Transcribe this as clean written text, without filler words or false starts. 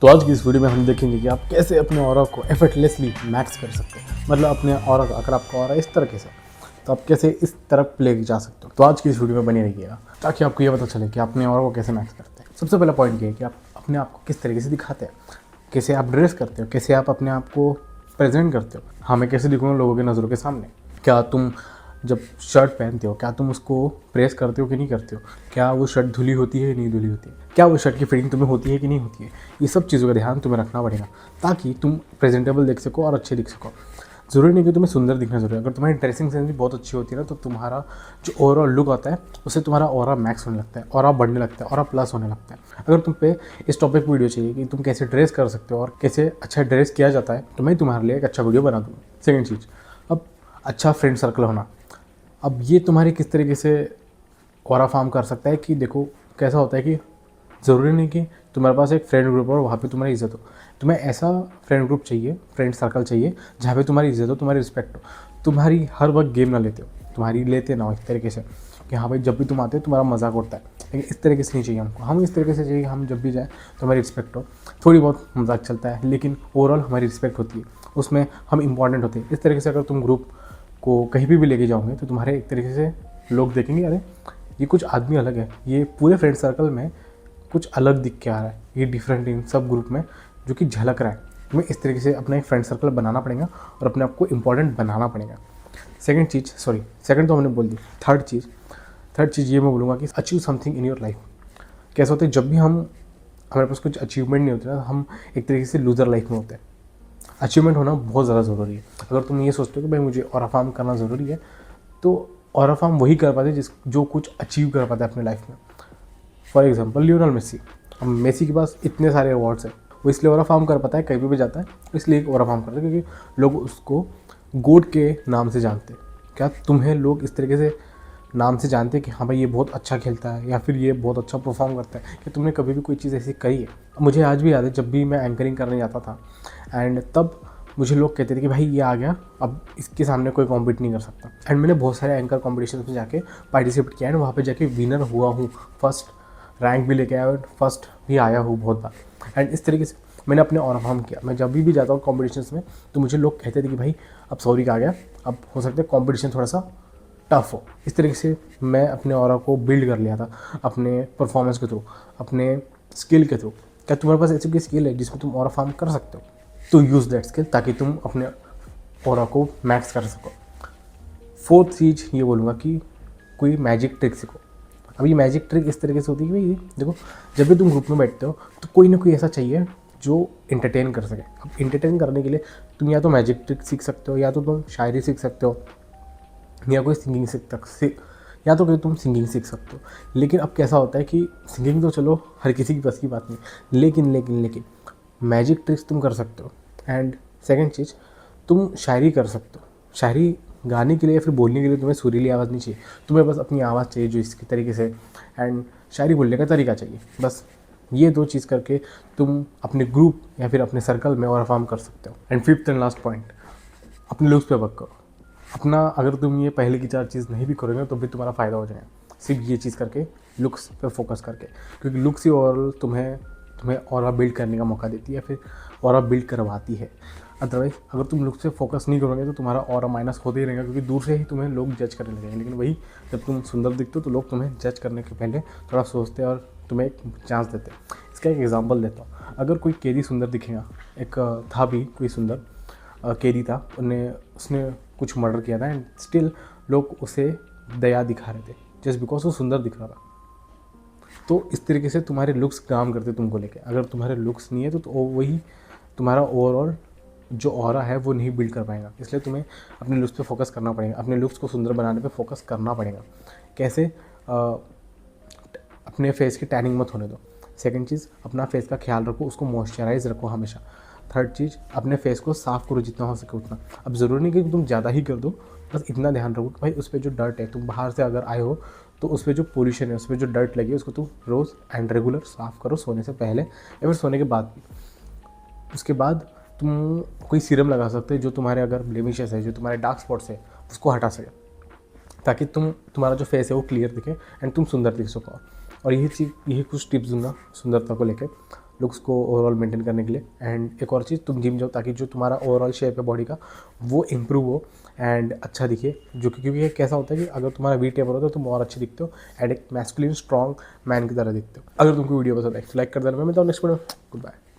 तो आज की इस वीडियो में हम देखेंगे कि आप कैसे अपने ऑरा को एफर्टलेसली मैक्स कर सकते हैं। मतलब अपने ऑरा का, अगर आपका ऑरा इस तरीके से तो आप कैसे इस तरफ ले जा सकते हो। तो आज की इस वीडियो में बने रहिएगा ताकि आपको ये पता चले कि अपने ऑरा को कैसे मैक्स करते हैं। सबसे पहला पॉइंट ये है कि आप अपने आप को किस तरीके से दिखाते हैं, कैसे आप ड्रेस करते हो, कैसे आप अपने आप को प्रेजेंट करते हो। हाँ, मैं कैसे दिखूँगा लोगों की नज़रों के सामने। क्या तुम जब शर्ट पहनते हो क्या तुम उसको प्रेस करते हो कि नहीं करते हो, क्या वो शर्ट धुली होती है या नहीं धुली होती है, क्या वो शर्ट की फिटिंग तुम्हें होती है कि नहीं होती है। ये सब चीज़ों का ध्यान तुम्हें रखना पड़ेगा ताकि तुम प्रेजेंटेबल दिख सको और अच्छे दिख सको। ज़रूरी नहीं कि तुम्हें सुंदर दिखना जरूरी है। अगर तुम्हारी ड्रेसिंग सेंस भी बहुत अच्छी होती है ना, तो तुम्हारा जो ओवरऑल लुक आता है उससे तुम्हारा ऑरा मैक्स होने लगता है, ऑरा बढ़ने लगता है, ऑरा प्लस होने लगता है। अगर तुम पे इस टॉपिक वीडियो चाहिए कि तुम कैसे ड्रेस कर सकते हो और कैसे अच्छा ड्रेस किया जाता है, तो मैं तुम्हारे लिए एक अच्छा वीडियो बना दूँगा। सेकेंड चीज़, अब अच्छा फ्रेंड सर्कल होना। अब ये तुम्हारे किस तरीके से ऑरा फॉर्म कर सकता है कि देखो कैसा होता है कि ज़रूरी नहीं कि तुम्हारे पास एक फ्रेंड ग्रुप हो और वहाँ पे तुम्हारी इज़्ज़त हो। तुम्हें ऐसा फ्रेंड ग्रुप चाहिए, फ्रेंड सर्कल चाहिए जहाँ पे तुम्हारी इज़्ज़त हो, तुम्हारी रिस्पेक्ट हो, तुम्हारी हर वक्त गेम ना लेते हो, तुम्हारी लेते ना हो इस तरीके से कि हाँ भाई जब भी तुम आते हो तुम्हारा मजाक उड़ता है। लेकिन इस तरीके से नहीं चाहिए हमको। हम इस तरीके से चाहिए हम जब भी जाए तो हमारी रिस्पेक्ट हो, थोड़ी बहुत मजाक चलता है लेकिन ओवरऑल हमारी रिस्पेक्ट होती है, उसमें हम इंपॉर्टेंट होते हैं। इस तरीके से अगर तुम ग्रुप को कहीं भी लेके जाओगे तो तुम्हारे एक तरीके से लोग देखेंगे, अरे ये कुछ आदमी अलग है, ये पूरे फ्रेंड सर्कल में कुछ अलग दिख के आ रहा है, ये डिफरेंट इन सब ग्रुप में जो कि झलक रहा है। तुम्हें इस तरीके से अपना एक फ्रेंड सर्कल बनाना पड़ेगा और अपने आप को इम्पॉर्टेंट बनाना पड़ेगा। सेकंड तो हमने बोल दी। थर्ड चीज़ ये मैं बोलूँगा कि achieve something in your life. कैसे होते हैं, जब भी हमारे पास कुछ अचीवमेंट नहीं होते ना, हम एक तरीके से लूज़र लाइफ में होते हैं। अचीवमेंट होना बहुत ज़्यादा ज़रूरी है। अगर तुम ये सोचते हो कि भाई मुझे ऑरा फॉर्म करना ज़रूरी है, तो ऑरा फॉर्म वही कर पाते जो कुछ अचीव कर पाते हैं अपने लाइफ में। For example Lionel Messi. अब मेसी के पास इतने सारे अवार्ड्स हैं, वो इसलिए ऑरा फॉर्म कर पाता है, कहीं भी जाता है इसलिए ऑरा फॉर्म करता है क्योंकि लोग उसको गोड के नाम से जानते हैं। क्या तुम्हें लोग इस तरीके से नाम से जानते हैं कि हाँ भाई ये बहुत अच्छा खेलता है या फिर ये बहुत अच्छा परफॉर्म करता है, कि तुमने कभी भी कोई चीज़ ऐसी करी है? मुझे आज भी याद है जब भी मैं एंकरिंग करने जाता था एंड तब मुझे लोग कहते थे कि भाई ये आ गया, अब इसके सामने कोई कॉम्पीट नहीं कर सकता। एंड मैंने बहुत सारे एंकर कॉम्पिटिशन में जाके पार्टिसिपेट किया एंड वहाँ पे जाके विनर हुआ हूँ, फर्स्ट रैंक भी लेके आया और फर्स्ट भी आया हूँ बहुत बार। एंड इस तरीके से मैंने अपने ऑरा फॉर्म किया। मैं जब भी जाता हूँ कॉम्पिटिशन्स में तो मुझे लोग कहते थे कि भाई अब सॉरी आ गया, अब हो सकता है कॉम्पिटिशन थोड़ा सा टफ हो। इस तरीके से मैं अपने ऑरा को बिल्ड कर लिया था अपने परफॉर्मेंस के थ्रू, अपने स्किल के थ्रू। क्या तुम्हारे पास ऐसी कोई स्किल है जिसमें तुम ऑरा फॉर्म कर सकते हो, तो यूज़ दैट स्किल ताकि तुम अपने ऑरा को मैक्स कर सको। फोर्थ चीज़ ये बोलूँगा कि कोई मैजिक ट्रिक सीखो। अब ये मैजिक ट्रिक इस तरीके से होती है कि भाई देखो, जब भी तुम ग्रुप में बैठते हो तो कोई ना कोई ऐसा चाहिए जो इंटरटेन कर सके। अब इंटरटेन करने के लिए तुम या तो मैजिक ट्रिक सीख सकते हो, या तो तुम शायरी सीख सकते हो, या कोई सिंगिंग या तो कोई तुम सिंगिंग सीख सकते हो। लेकिन अब कैसा होता है कि सिंगिंग तो चलो हर किसी की बस की बात नहीं, लेकिन मैजिक ट्रिक्स तुम कर सकते हो। एंड सेकंड चीज़, तुम शायरी कर सकते हो। शायरी गाने के लिए या फिर बोलने के लिए तुम्हें सुरीली आवाज़ नहीं चाहिए, तुम्हें बस अपनी आवाज़ चाहिए जो इसके तरीके से, एंड शायरी बोलने का तरीका चाहिए। बस ये दो चीज़ करके तुम अपने ग्रुप या फिर अपने सर्कल में और फॉर्म कर सकते हो। And fifth and last point, अपने लुक्स पे वर्क करो। अपना अगर तुम ये पहले की 4 चीज़ नहीं भी करोगे तो भी तुम्हारा फ़ायदा हो जाएगा, सिर्फ ये चीज़ करके, लुक्स पे फोकस करके। क्योंकि लुक्स ही ओवरऑल तुम्हें ऑरा बिल्ड करने का मौका देती है, फिर ऑरा बिल्ड करवाती है। अदरवाइज अगर तुम लुक्स पे फोकस नहीं करोगे तो तुम्हारा ऑरा माइनस होते ही रहेगा, क्योंकि दूर से ही तुम्हें लोग जज करने लगेंगे। लेकिन वही जब तुम सुंदर दिखते हो तो लोग तुम्हें जज करने के पहले थोड़ा सोचते हैं और तुम्हें एक चांस देते हैं। इसका एक एग्जाम्पल देता हूँ। अगर कोई कैदी सुंदर दिखेगा, एक था भी कोई सुंदर कैदी था, उसने कुछ मर्डर किया था एंड स्टिल लोग उसे दया दिखा रहे थे जस्ट बिकॉज वो सुंदर दिख रहा था। तो इस तरीके से तुम्हारे लुक्स काम करते तुमको लेके। अगर तुम्हारे लुक्स नहीं है तो वही तुम्हारा ओवरऑल जो ऑरा है वो नहीं बिल्ड कर पाएगा। इसलिए तुम्हें अपने लुक्स पे फोकस करना पड़ेगा, अपने लुक्स को सुंदर बनाने पे फोकस करना पड़ेगा। कैसे? अपने फेस की टैनिंग मत होने दो। सेकंड चीज़, अपना फेस का ख्याल रखो, उसको मॉइस्चराइज रखो हमेशा। थर्ड चीज़, अपने फेस को साफ़ करो जितना हो सके उतना। अब ज़रूरी नहीं कि तुम ज़्यादा ही कर दो, बस इतना ध्यान रखो कि भाई उस पर जो डर्ट है, तुम बाहर से अगर आए हो तो उस पर जो पोल्यूशन है, उस पर जो डर्ट लगी है, उसको तुम रोज़ एंड रेगुलर साफ़ करो, सोने से पहले या फिर सोने के बाद भी। उसके बाद तुम कोई सीरम लगा सकते हो जो तुम्हारे अगर ब्लेमिशेस है, जो तुम्हारे डार्क स्पॉट्स है, उसको हटा सके, ताकि तुम्हारा जो फेस है वो क्लियर दिखे एंड तुम सुंदर दिख सको। और यही कुछ टिप्स दूंगा सुंदरता को लेकर। लुक्स को ओवरऑल मेंटेन करने के लिए। एंड एक और चीज़, तुम जिम जाओ ताकि जो तुम्हारा ओवरऑल शेप है बॉडी का वो इम्प्रूव हो एंड अच्छा दिखे। जो क्योंकि ये कैसा होता है कि अगर तुम्हारा वी टेपर होता है तो तुम और अच्छे दिखते हो एंड एक मैस्कुलिन स्ट्रॉन्ग मैन की तरह दिखते हो। अगर तुमको वीडियो पसंद आए तो लाइक कर देना। मैं मिलता हूँ नेक्स्ट वीडियो में। Good bye.